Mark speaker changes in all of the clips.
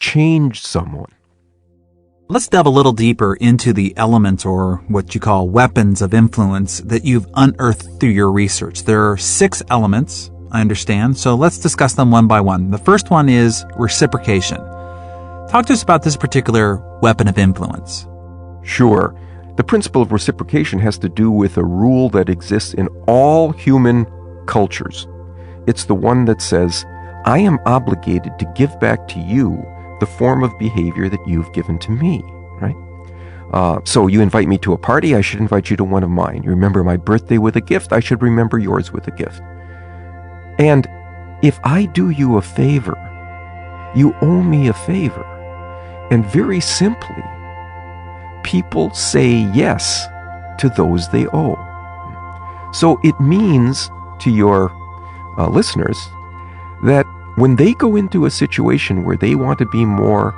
Speaker 1: change someone.
Speaker 2: Let's delve a little deeper into the elements, or what you call weapons of influence, that you've unearthed through your research. There are 6 elements, I understand, so let's discuss them one by one. The first one is reciprocation. Talk to us about this particular weapon of influence.
Speaker 1: Sure. The principle of reciprocation has to do with a rule that exists in all human cultures. It's the one that says, I am obligated to give back to you the form of behavior that you've given to me, right? So you invite me to a party, I should invite you to one of mine. You remember my birthday with a gift, I should remember yours with a gift. And if I do you a favor, you owe me a favor. And very simply, people say yes to those they owe. So it means to your listeners that when they go into a situation where they want to be more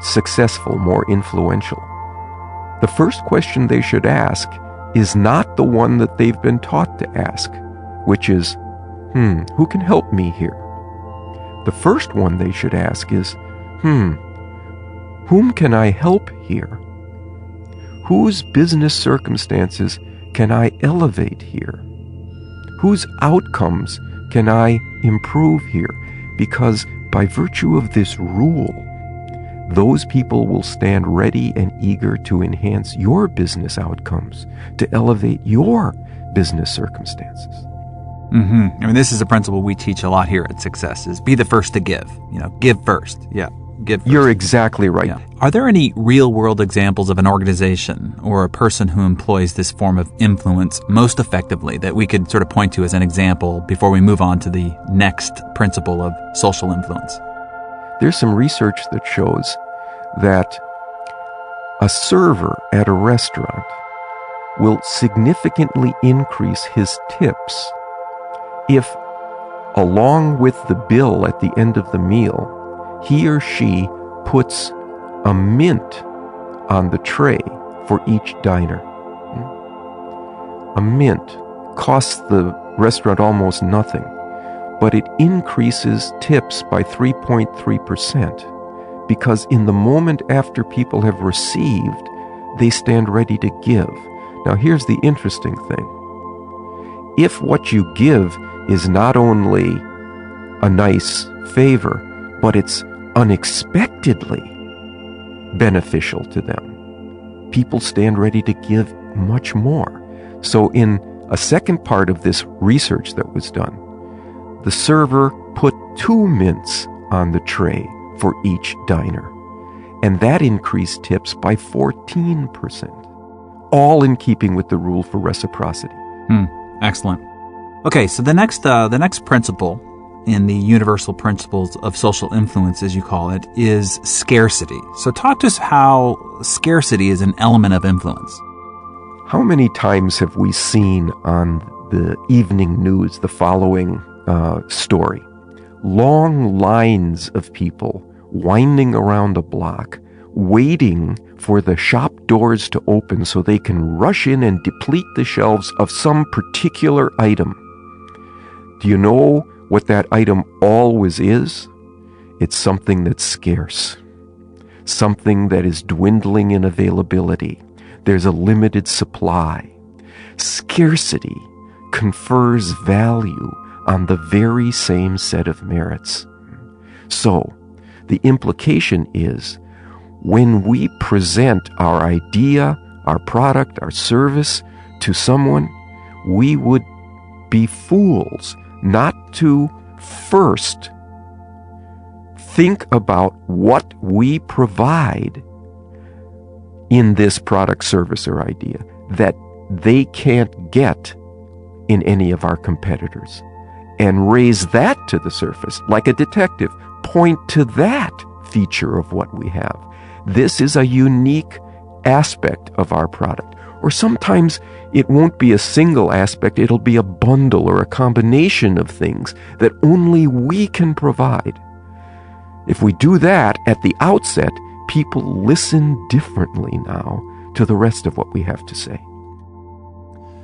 Speaker 1: successful, more influential, the first question they should ask is not the one that they've been taught to ask, which is, who can help me here? The first one they should ask is, whom can I help here? Whose business circumstances can I elevate here? Whose outcomes can I improve here? Because by virtue of this rule, those people will stand ready and eager to enhance your business outcomes, to elevate your business circumstances.
Speaker 2: I mean, this is a principle we teach a lot here at Success, is be the first to give. Give first. Yeah, give first.
Speaker 1: You're exactly right.
Speaker 2: Yeah. Are there any real-world examples of an organization or a person who employs this form of influence most effectively that we could sort of point to as an example before we move on to the next principle of social influence?
Speaker 1: There's some research that shows that a server at a restaurant will significantly increase his tips if, along with the bill at the end of the meal, he or she puts a mint on the tray for each diner. A mint costs the restaurant almost nothing, but it increases tips by 3.3% because in the moment after people have received, they stand ready to give. Now here's the interesting thing. If what you give is not only a nice favor, but it's unexpectedly beneficial to them, people stand ready to give much more. So in a second part of this research that was done, the server put 2 mints on the tray for each diner, and that increased tips by 14%, all in keeping with the rule for reciprocity.
Speaker 2: Excellent. Okay, so the next principle in the universal principles of social influence, as you call it, is scarcity. So talk to us how scarcity is an element of influence.
Speaker 1: How many times have we seen on the evening news the following story? Long lines of people winding around a block, waiting for the shop doors to open so they can rush in and deplete the shelves of some particular item. Do you know what that item always is? It's something that's scarce, something that is dwindling in availability. There's a limited supply. Scarcity confers value on the very same set of merits. So, the implication is, when we present our idea, our product, our service to someone, we would be fools not to first think about what we provide in this product, service, or idea that they can't get in any of our competitors, and raise that to the surface like a detective. Point to that feature of what we have. This is a unique aspect of our product. Or sometimes it won't be a single aspect, it'll be a bundle or a combination of things that only we can provide. If we do that at the outset, people listen differently now to the rest of what we have to say.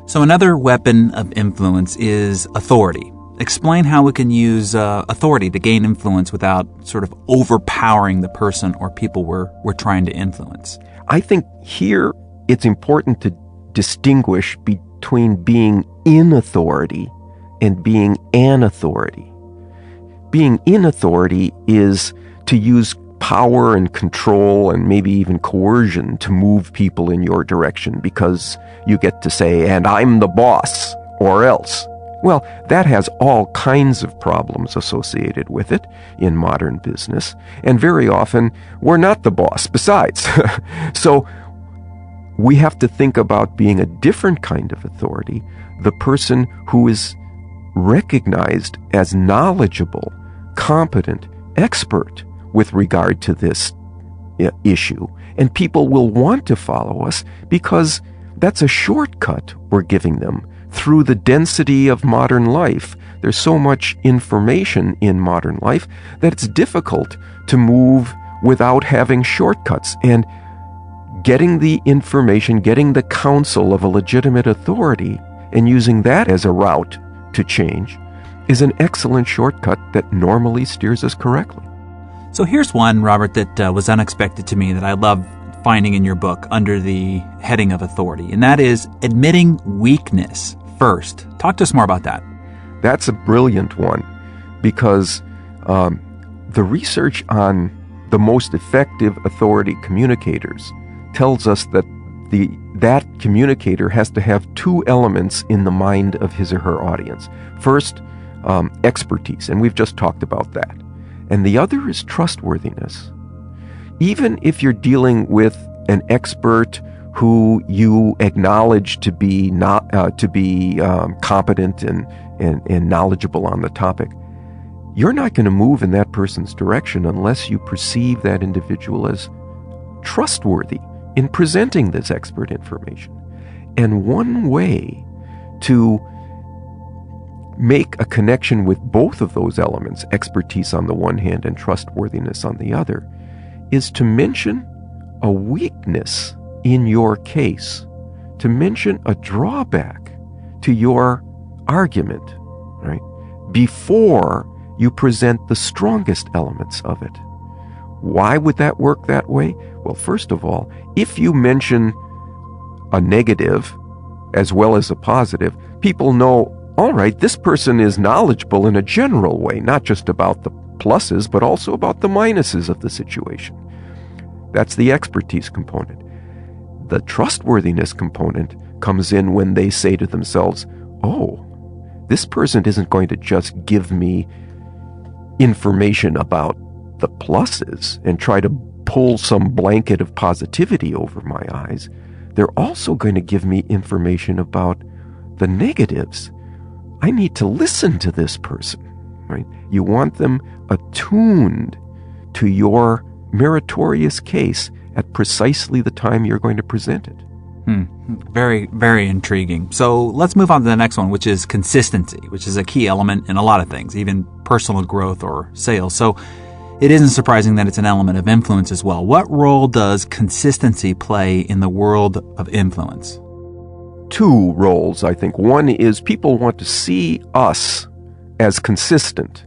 Speaker 2: So another weapon of influence is authority. Explain how we can use authority to gain influence without sort of overpowering the person or people we're trying to influence.
Speaker 1: I think here it's important to distinguish between being in authority and being an authority. Being in authority is to use power and control and maybe even coercion to move people in your direction because you get to say, and I'm the boss, or else. Well, that has all kinds of problems associated with it in modern business, and very often we're not the boss besides. So we have to think about being a different kind of authority, the person who is recognized as knowledgeable, competent, expert with regard to this issue. And people will want to follow us because that's a shortcut we're giving them through the density of modern life. There's so much information in modern life that it's difficult to move without having shortcuts. And getting the information, getting the counsel of a legitimate authority, and using that as a route to change is an excellent shortcut that normally steers us correctly.
Speaker 2: So here's one, Robert, that was unexpected to me that I love finding in your book under the heading of authority, and that is admitting weakness first. Talk to us more about that.
Speaker 1: That's a brilliant one because the research on the most effective authority communicators tells us that that communicator has to have two elements in the mind of his or her audience. First, expertise, and we've just talked about that. And the other is trustworthiness. Even if you're dealing with an expert who you acknowledge to be competent and knowledgeable on the topic, you're not going to move in that person's direction unless you perceive that individual as trustworthy in presenting this expert information. And one way to make a connection with both of those elements, expertise on the one hand and trustworthiness on the other, is to mention a weakness in your case, to mention a drawback to your argument, right, before you present the strongest elements of it. Why would that work that way? Well, first of all, if you mention a negative as well as a positive, people know, all right, this person is knowledgeable in a general way, not just about the pluses, but also about the minuses of the situation. That's the expertise component. The trustworthiness component comes in when they say to themselves, oh, this person isn't going to just give me information about the pluses and try to pull some blanket of positivity over my eyes. They're also going to give me information about the negatives. I need to listen to this person, right? You want them attuned to your meritorious case at precisely the time you're going to present it.
Speaker 2: Very, very intriguing. So let's move on to the next one, which is consistency, which is a key element in a lot of things, even personal growth or sales. So it isn't surprising that it's an element of influence as well. What role does consistency play in the world of influence?
Speaker 1: Two roles, I think. One is people want to see us as consistent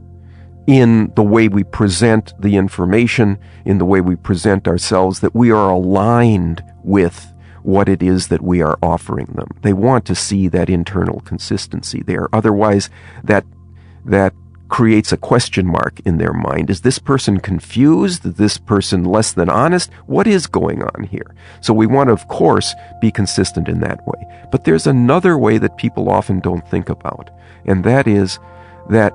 Speaker 1: in the way we present the information, in the way we present ourselves, that we are aligned with what it is that we are offering them. They want to see that internal consistency there. Otherwise, that creates a question mark in their mind. Is this person confused? Is this person less than honest? What is going on here? So we want to, of course, be consistent in that way. But there's another way that people often don't think about, and that is that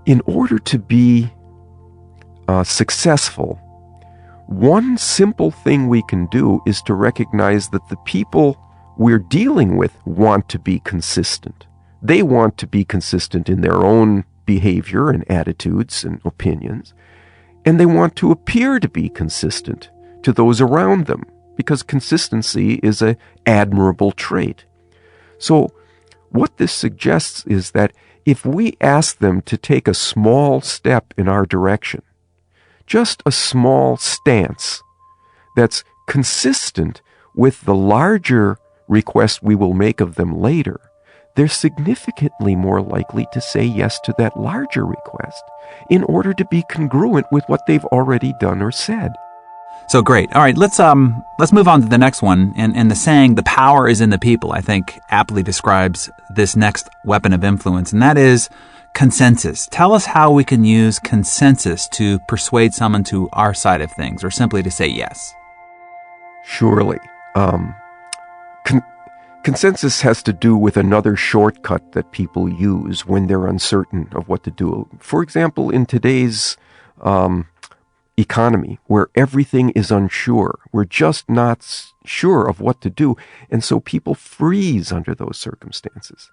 Speaker 1: in order to be successful, one simple thing we can do is to recognize that the people we're dealing with want to be consistent. They want to be consistent in their own behavior and attitudes and opinions, and they want to appear to be consistent to those around them, because consistency is an admirable trait. So what this suggests is that if we ask them to take a small step in our direction, just a small stance that's consistent with the larger request we will make of them later, they're significantly more likely to say yes to that larger request in order to be congruent with what they've already done or said.
Speaker 2: So great. All right, let's move on to the next one. And the saying, "the power is in the people," I think aptly describes this next weapon of influence, and that is consensus. Tell us how we can use consensus to persuade someone to our side of things, or simply to say yes.
Speaker 1: Surely. Consensus has to do with another shortcut that people use when they're uncertain of what to do. For example, in today's economy, where everything is unsure, we're just not sure of what to do, and so people freeze under those circumstances.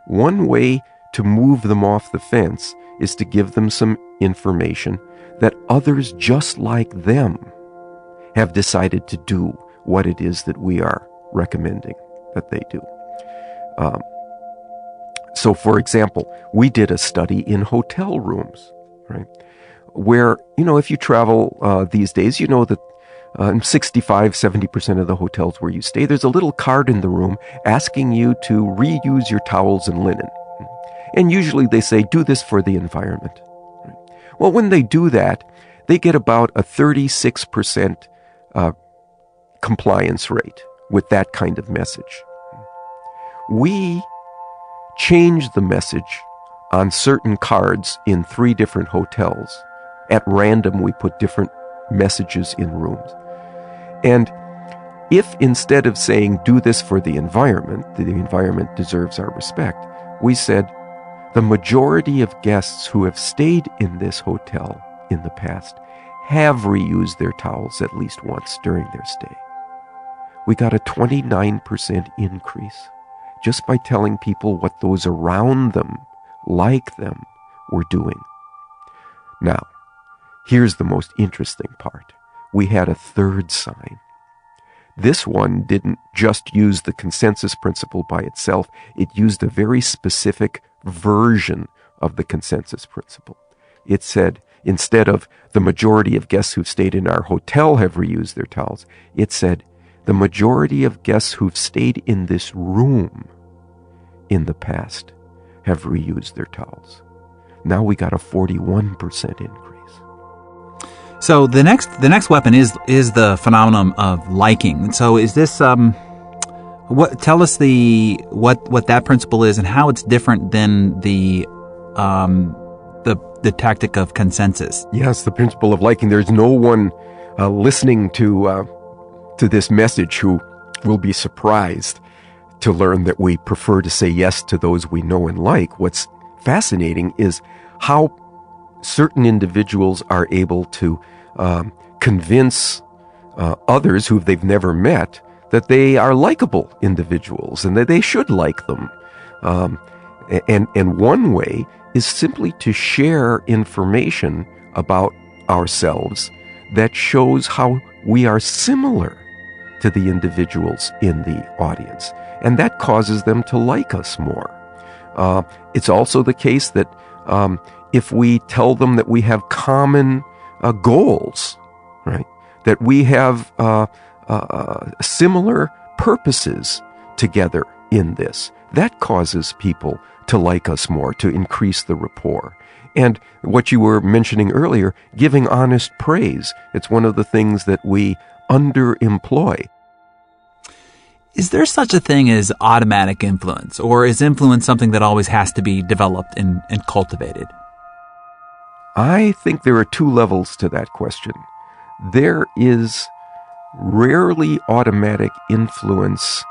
Speaker 1: One way to move them off the fence is to give them some information that others just like them have decided to do what it is that we are recommending that they do. So, for example, we did a study in hotel rooms, right? Where, if you travel these days, you know that in 65-70% of the hotels where you stay, there's a little card in the room asking you to reuse your towels and linen. And usually they say, do this for the environment. Well, when they do that, they get about a 36% compliance rate with that kind of message. We changed the message on certain cards in 3 different hotels. At random, we put different messages in rooms. And if instead of saying, do this for the environment deserves our respect, we said, the majority of guests who have stayed in this hotel in the past have reused their towels at least once during their stay. We got a 29% increase just by telling people what those around them, like them, were doing. Now, here's the most interesting part. We had a third sign. This one didn't just use the consensus principle by itself. It used a very specific version of the consensus principle. It said, instead of the majority of guests who've stayed in our hotel have reused their towels, it said, the majority of guests who've stayed in this room in the past have reused their towels. Now we got a 41% increase.
Speaker 2: So the next weapon is the phenomenon of liking. So is this tell us what that principle is and how it's different than the tactic of consensus.
Speaker 1: Yes, the principle of liking. There's no one listening to this message who will be surprised to learn that we prefer to say yes to those we know and like. What's fascinating is how certain individuals are able to convince others who they've never met that they are likable individuals and that they should like them. And one way is simply to share information about ourselves that shows how we are similar to the individuals in the audience. And that causes them to like us more. It's also the case that if we tell them that we have common goals, right? That we have similar purposes together in this, that causes people to like us more, to increase the rapport. And what you were mentioning earlier, giving honest praise, it's one of the things that we underemploy.
Speaker 2: Is there such a thing as automatic influence, or is influence something that always has to be developed and cultivated?
Speaker 1: I think there are 2 levels to that question. There is rarely automatic influence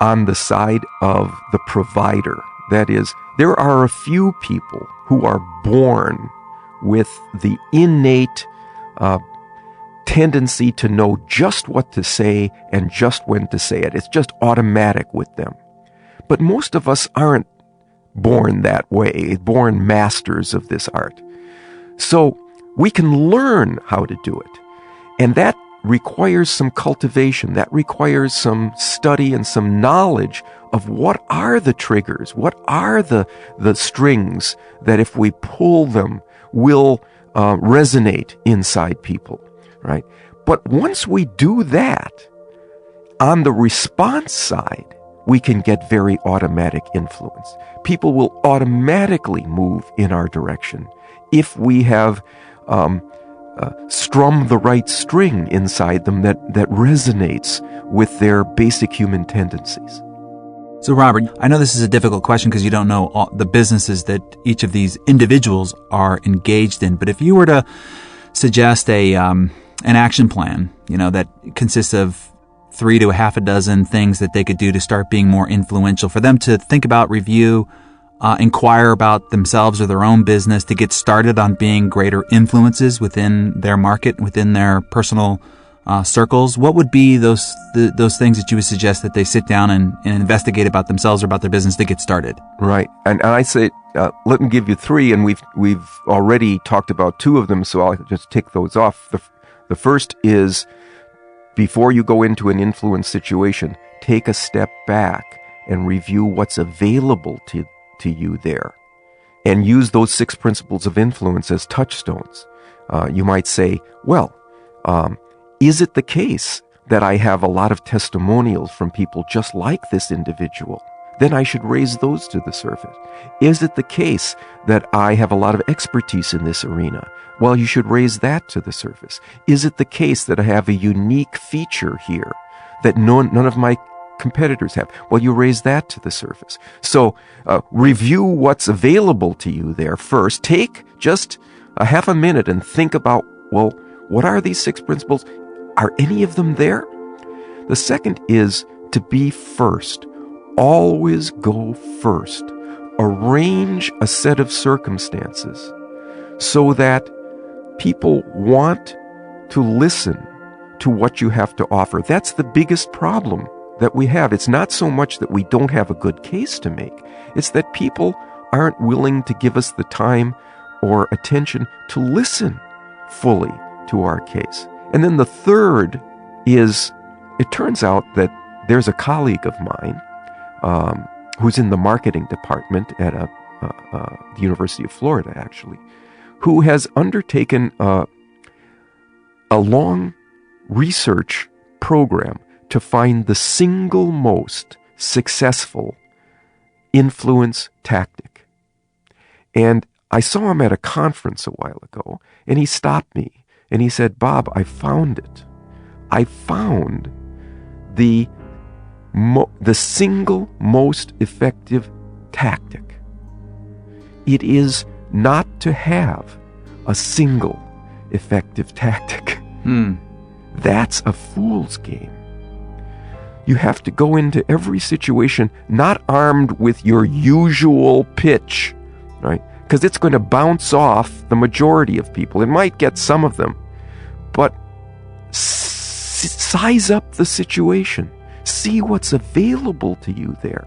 Speaker 1: on the side of the provider. That is, there are a few people who are born with the innate tendency to know just what to say and just when to say it. It's just automatic with them. But most of us aren't born that way, born masters of this art. So we can learn how to do it. And that requires some cultivation. That requires some study and some knowledge of what are the triggers, what are the strings that if we pull them will resonate inside people, right? But once we do that, on the response side, we can get very automatic influence. People will automatically move in our direction if we have strummed the right string inside them that resonates with their basic human tendencies.
Speaker 2: So, Robert, I know this is a difficult question because you don't know all the businesses that each of these individuals are engaged in. But if you were to suggest an action plan, that consists of 3 to half a dozen things that they could do to start being more influential, for them to think about, review, inquire about themselves or their own business, to get started on being greater influences within their market, within their personal circles, what would be those things that you would suggest that they sit down and investigate about themselves or about their business to get started?
Speaker 1: Right. And I say, let me give you 3, and we've already talked about 2 of them, so I'll just tick those off. The first is, before you go into an influence situation, take a step back and review what's available to you there, and use those 6 principles of influence as touchstones. You might say, well, is it the case that I have a lot of testimonials from people just like this individual? Then I should raise those to the surface. Is it the case that I have a lot of expertise in this arena? Well, you should raise that to the surface. Is it the case that I have a unique feature here that none of my competitors have? Well, you raise that to the surface. So review what's available to you there first. Take just a half a minute and think about, well, what are these 6 principles? Are any of them there? The second is to be first. Always go first. Arrange a set of circumstances so that people want to listen to what you have to offer. That's the biggest problem that we have. It's not so much that we don't have a good case to make. It's that people aren't willing to give us the time or attention to listen fully to our case. And then the third is, it turns out that there's a colleague of mine who's in the marketing department at the University of Florida, actually, who has undertaken a long research program to find the single most successful influence tactic. And I saw him at a conference a while ago, and he stopped me. And he said, Bob, I found it. I found the single most effective tactic. It is not to have a single effective tactic. That's a fool's game. You have to go into every situation not armed with your usual pitch, right? Because it's going to bounce off the majority of people. It might get some of them, but size up the situation. See what's available to you there.